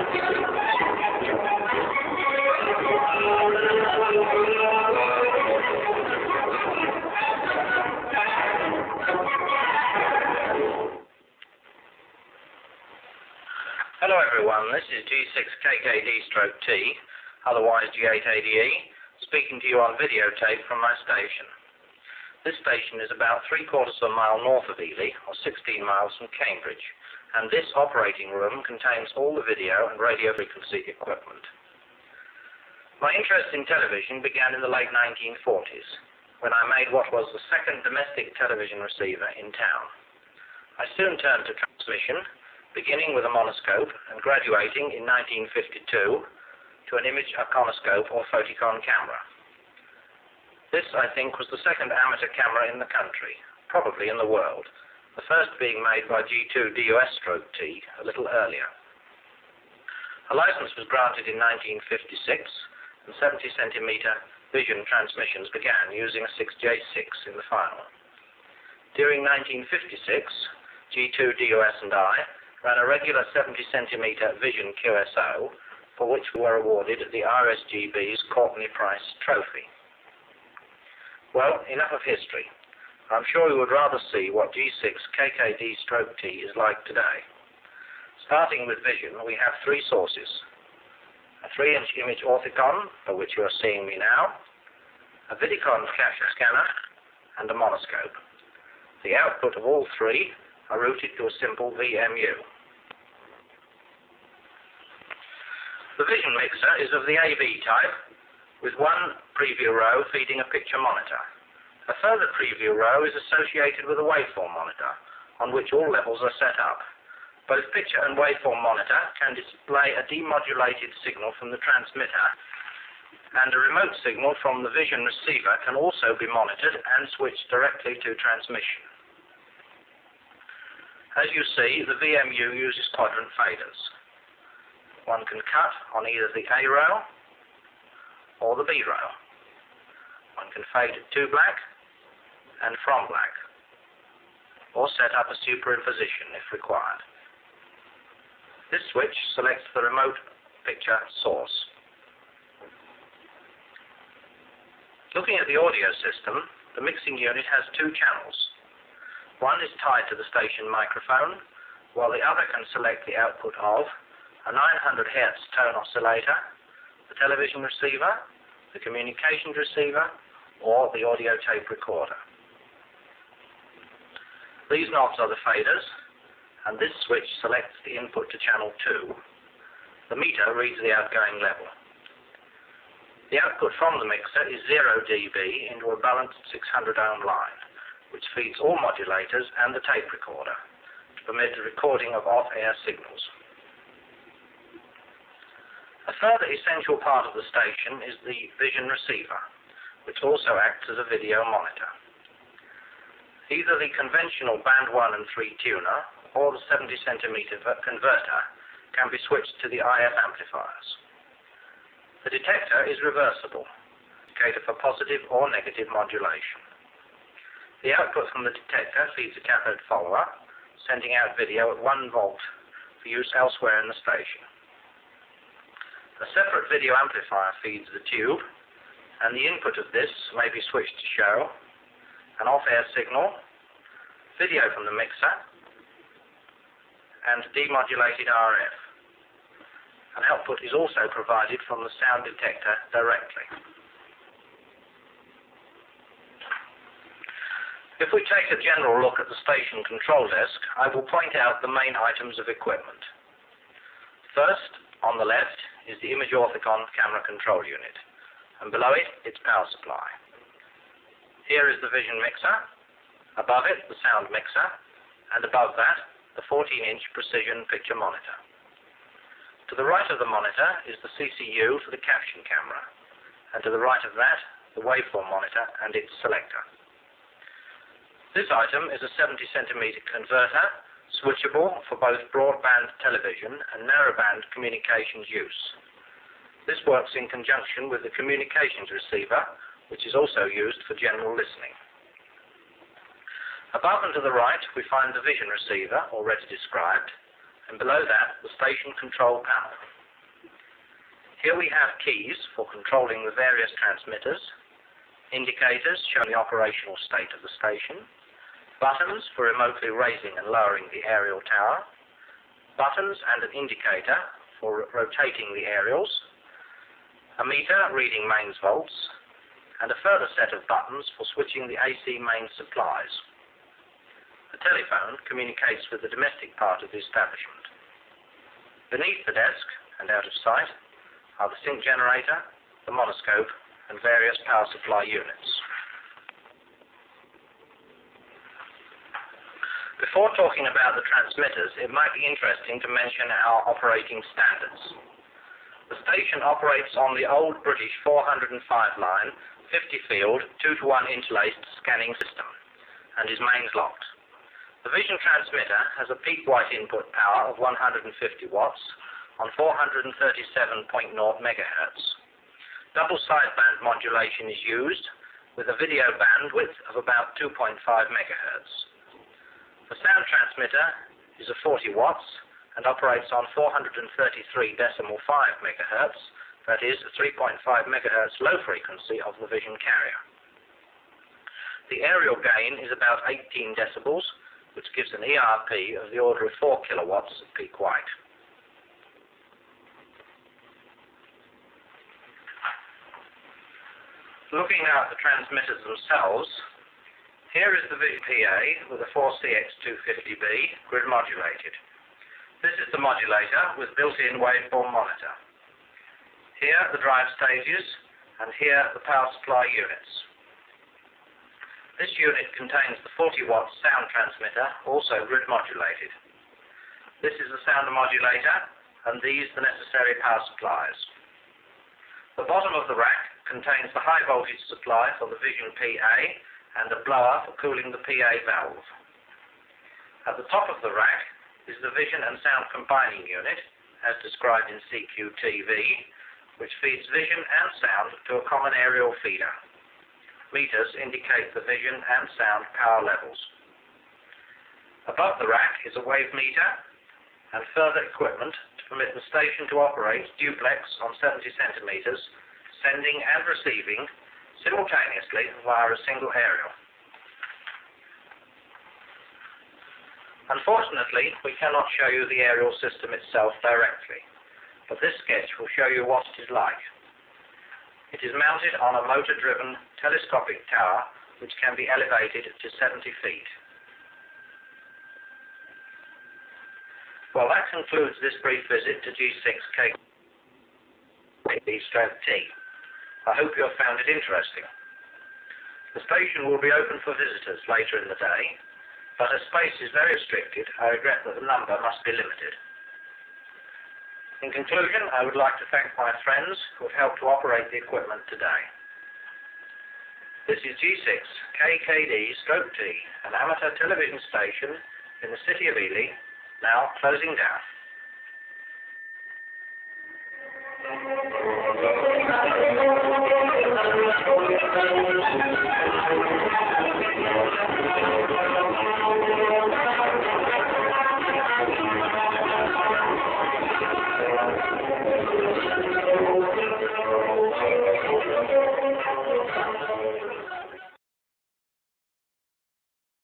Hello everyone, this is G6KKD/T, otherwise G8ADE, speaking to you on videotape from my station. This station is about 3/4 of a mile north of Ely, or 16 miles from Cambridge, and this operating room contains all the video and radio frequency equipment. My interest in television began in the late 1940s, when I made what was the second domestic television receiver in town. I soon turned to transmission, beginning with a monoscope and graduating in 1952 to an image iconoscope or photicon camera. This, I think, was the second amateur camera in the country, probably in the world, the first being made by G2DUS/T a little earlier. A license was granted in 1956 and 70 centimeter vision transmissions began using a 6J6 in the final. During 1956, G2DUS and I ran a regular 70 centimeter vision QSO, for which we were awarded the RSGB's Courtney Price Trophy. Well, enough of history. I'm sure you would rather see what G6KKD/T is like today. Starting with vision, we have three sources: a 3-inch image orthicon, for which you are seeing me now, a Vidicon cache scanner, and a monoscope. The output of all three are routed to a simple VMU. The vision mixer is of the AV type, with one preview row feeding a picture monitor. A further preview row is associated with a waveform monitor, on which all levels are set up. Both picture and waveform monitor can display a demodulated signal from the transmitter, and a remote signal from the vision receiver can also be monitored and switched directly to transmission. As you see, the VMU uses quadrant faders. One can cut on either the A row or the B row. One can fade to black and from black, or set up a superimposition if required. This switch selects the remote picture source. Looking at the audio system, the mixing unit has two channels. One is tied to the station microphone, while the other can select the output of a 900 Hz tone oscillator, the television receiver, the communications receiver, or the audio tape recorder. These knobs are the faders, and this switch selects the input to channel 2. The meter reads the outgoing level. The output from the mixer is 0 dB into a balanced 600 ohm line, which feeds all modulators and the tape recorder to permit the recording of off-air signals. A further essential part of the station is the vision receiver, which also acts as a video monitor. Either the conventional band 1 and 3 tuner or the 70 centimeter converter can be switched to the IF amplifiers. The detector is reversible, to cater for positive or negative modulation. The output from the detector feeds a cathode follower, sending out video at 1 volt for use elsewhere in the station. A separate video amplifier feeds the tube, and the input of this may be switched to show an off-air signal, video from the mixer, and demodulated RF. An output is also provided from the sound detector directly. If we take a general look at the station control desk, I will point out the main items of equipment. First, on the left, is the image orthicon camera control unit, and below it, its power supply. Here is the vision mixer, above it, the sound mixer, and above that, the 14-inch precision picture monitor. To the right of the monitor is the CCU for the caption camera, and to the right of that, the waveform monitor and its selector. This item is a 70 centimeter converter, switchable for both broadband television and narrowband communications use. This works in conjunction with the communications receiver, which is also used for general listening. Above and to the right, we find the vision receiver, already described, and below that, the station control panel. Here we have keys for controlling the various transmitters, indicators showing the operational state of the station, buttons for remotely raising and lowering the aerial tower, buttons and an indicator for rotating the aerials, a meter reading mains volts, and a further set of buttons for switching the AC mains supplies. The telephone communicates with the domestic part of the establishment. Beneath the desk, and out of sight, are the sync generator, the monoscope, and various power supply units. Before talking about the transmitters, it might be interesting to mention our operating standards. The station operates on the old British 405 line, 50 field, 2-to-1 interlaced scanning system, and is mains locked. The vision transmitter has a peak white input power of 150 watts on 437.0 megahertz. Double sideband modulation is used with a video bandwidth of about 2.5 megahertz. The sound transmitter is a 40 watts and operates on 433.5 megahertz, that is 3.5 megahertz low frequency of the vision carrier. The aerial gain is about 18 decibels, which gives an ERP of the order of 4 kilowatts at peak white. Looking now at the transmitters themselves, here is the Vision PA with a 4CX250B grid modulated. This is the modulator with built-in waveform monitor. Here the drive stages, and here the power supply units. This unit contains the 40-watt sound transmitter, also grid modulated. This is the sound modulator, and these the necessary power supplies. The bottom of the rack contains the high voltage supply for the Vision PA and a blower for cooling the PA valve. At the top of the rack is the vision and sound combining unit, as described in CQTV, which feeds vision and sound to a common aerial feeder. Meters indicate the vision and sound power levels. Above the rack is a wave meter and further equipment to permit the station to operate duplex on 70 centimeters, sending and receiving simultaneously via a single aerial. Unfortunately, we cannot show you the aerial system itself directly, but this sketch will show you what it is like. It is mounted on a motor-driven telescopic tower which can be elevated to 70 feet. Well, that concludes this brief visit to G6KKD/T. I hope you have found it interesting. The station will be open for visitors later in the day, but as space is very restricted, I regret that the number must be limited. In conclusion, I would like to thank my friends who have helped to operate the equipment today. This is G6KKD/T, an amateur television station in the city of Ely, now closing down.